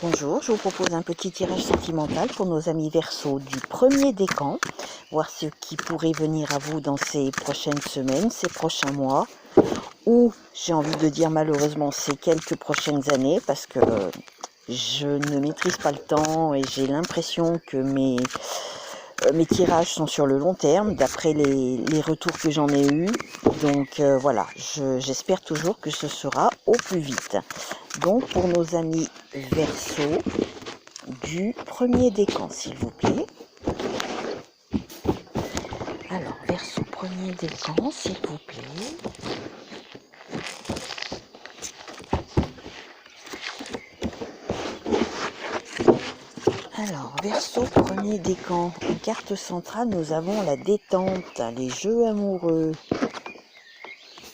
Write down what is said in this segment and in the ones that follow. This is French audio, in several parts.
Bonjour, je vous propose un petit tirage sentimental pour nos amis Verseaux du premier décan, voir ce qui pourrait venir à vous dans ces prochaines semaines, ces prochains mois, ou j'ai envie de dire malheureusement ces quelques prochaines années, parce que je ne maîtrise pas le temps et j'ai l'impression que mes tirages sont sur le long terme, d'après les retours que j'en ai eus. Donc voilà, j'espère toujours que ce sera au plus vite. Donc pour nos amis Verseaux du premier décan, s'il vous plaît. Alors, Verseau premier décan, s'il vous plaît. Alors, Verseau premier décan, en carte centrale, nous avons la détente, les jeux amoureux,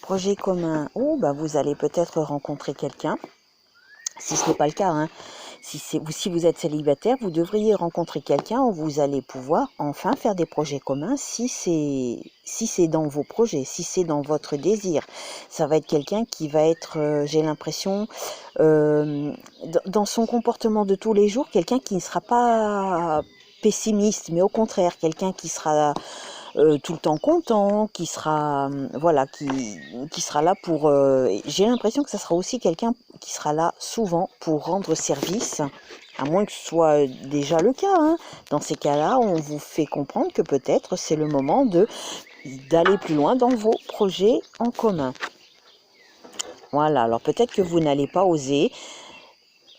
projet commun. Oh, bah vous allez peut-être rencontrer quelqu'un, si ce n'est pas le cas, hein. Si vous êtes célibataire, vous devriez rencontrer quelqu'un où vous allez pouvoir enfin faire des projets communs si c'est dans vos projets, si c'est dans votre désir. Ça va être quelqu'un qui va être, j'ai l'impression, dans son comportement de tous les jours, quelqu'un qui ne sera pas pessimiste, mais au contraire, quelqu'un qui sera tout le temps content, qui sera voilà, qui sera là pour. J'ai l'impression que ça sera aussi quelqu'un qui sera là souvent pour rendre service, à moins que ce soit déjà le cas, hein. Dans ces cas-là, on vous fait comprendre que peut-être c'est le moment d'aller plus loin dans vos projets en commun. Voilà. Alors peut-être que vous n'allez pas oser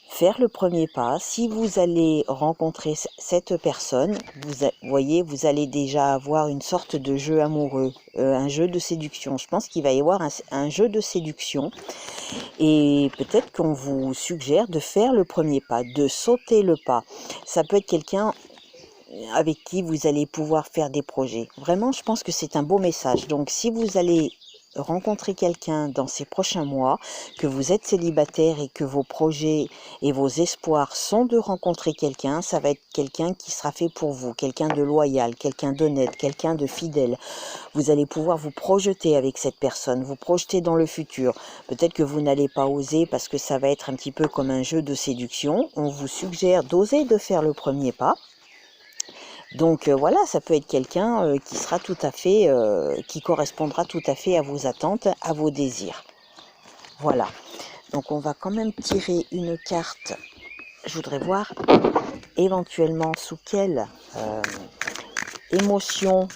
faire le premier pas. Si vous allez rencontrer cette personne, vous voyez, vous allez déjà avoir une sorte de jeu amoureux, un jeu de séduction. Je pense qu'il va y avoir un jeu de séduction et peut-être qu'on vous suggère de faire le premier pas, de sauter le pas. Ça peut être quelqu'un avec qui vous allez pouvoir faire des projets. Vraiment, je pense que c'est un beau message. Donc, si vous allez rencontrer quelqu'un dans ces prochains mois, que vous êtes célibataire et que vos projets et vos espoirs sont de rencontrer quelqu'un, ça va être quelqu'un qui sera fait pour vous, quelqu'un de loyal, quelqu'un d'honnête, quelqu'un de fidèle. Vous allez pouvoir vous projeter avec cette personne, vous projeter dans le futur. Peut-être que vous n'allez pas oser parce que ça va être un petit peu comme un jeu de séduction. On vous suggère d'oser de faire le premier pas. Donc voilà, ça peut être quelqu'un qui sera tout à fait, qui correspondra tout à fait à vos attentes, à vos désirs. Voilà. Donc on va quand même tirer une carte. Je voudrais voir éventuellement sous quelle émotion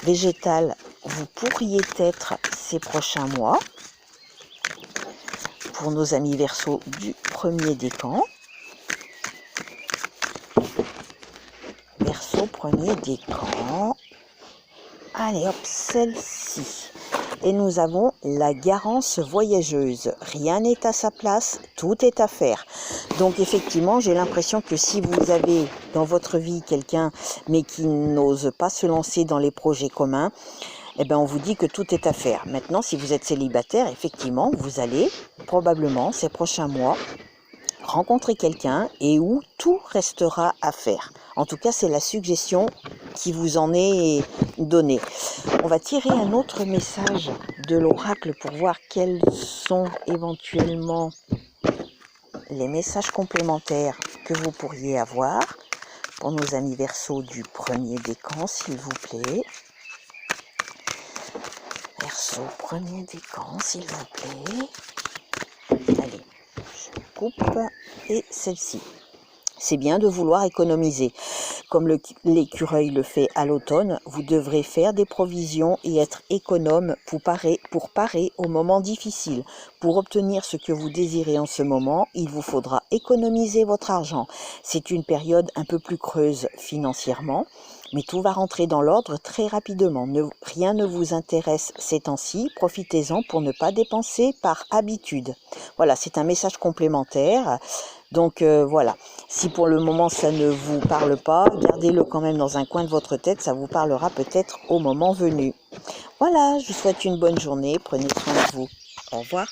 végétale vous pourriez être ces prochains mois. Pour nos amis Verseaux du premier décan. Verseau premier décan. Allez hop, celle-ci. Et nous avons la garance voyageuse. Rien n'est à sa place, tout est à faire. Donc effectivement, j'ai l'impression que si vous avez dans votre vie quelqu'un, mais qui n'ose pas se lancer dans les projets communs, eh bien on vous dit que tout est à faire. Maintenant, si vous êtes célibataire, effectivement, vous allez probablement ces prochains mois rencontrer quelqu'un et où tout restera à faire. En tout cas, c'est la suggestion qui vous en est donnée. On va tirer un autre message de l'oracle pour voir quels sont éventuellement les messages complémentaires que vous pourriez avoir pour nos amis Verseaux du premier décan, s'il vous plaît. Verseau premier décan, s'il vous plaît. Allez, je coupe. Et celle-ci. C'est bien de vouloir économiser. Comme l'écureuil le fait à l'automne, vous devrez faire des provisions et être économe pour parer aux moments difficiles. Pour obtenir ce que vous désirez en ce moment, il vous faudra économiser votre argent. C'est une période un peu plus creuse financièrement, mais tout va rentrer dans l'ordre très rapidement. Rien ne vous intéresse ces temps-ci, profitez-en pour ne pas dépenser par habitude. Voilà, c'est un message complémentaire. Donc voilà, si pour le moment ça ne vous parle pas, gardez-le quand même dans un coin de votre tête, ça vous parlera peut-être au moment venu. Voilà, je vous souhaite une bonne journée, prenez soin de vous. Au revoir.